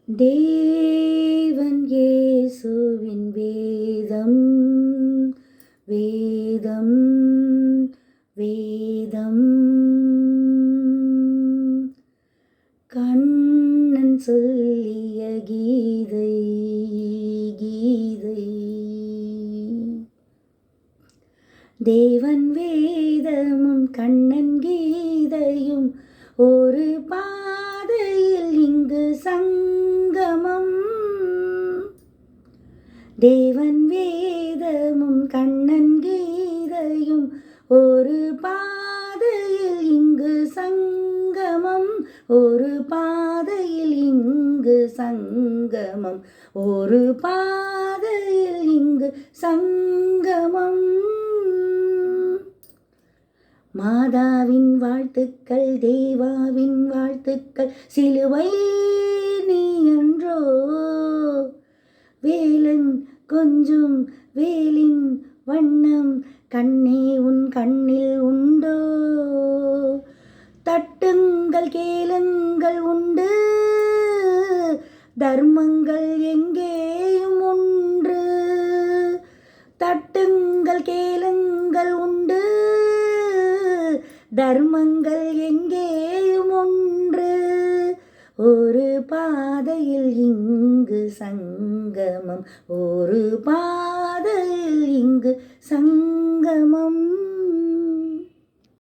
தேவன் இயேசுவின் வேதம் வேதம் வேதம் கண்ணன் சொல்லிய கீதை கீதை தேவன் வேதமும் கண்ணன் கீதையும் ஒரு பாதையில் இங்கு சங்கமம். தேவன் வேதமும் கண்ணன் கீதையும் ஒரு பாதையில் இங்கு சங்கமம். ஒரு பாதையில் இங்கு சங்கமம். ஒரு பாதையில் இங்கு சங்கமம். மாதாவின் வாழ்த்துக்கள், தேவாவின் வாழ்த்துக்கள், சிலுவை நீ என்றோ. வேலன் கொஞ்சம் வேலின் வண்ணம் கண்ணே உன் கண்ணில் உண்டோ. தட்டுங்கள் கேளுங்கள் உண்டு, தர்மங்கள் எங்கேயும் ஒன்று. தட்டுங்கள் கேளுங்கள் உண்டு, தர்மங்கள் எங்கேயும் ஒன்று. ஒரு பாதையில் இங்கு சங்கமம். ஒரு பாதையில் இங்கு சங்கமம்.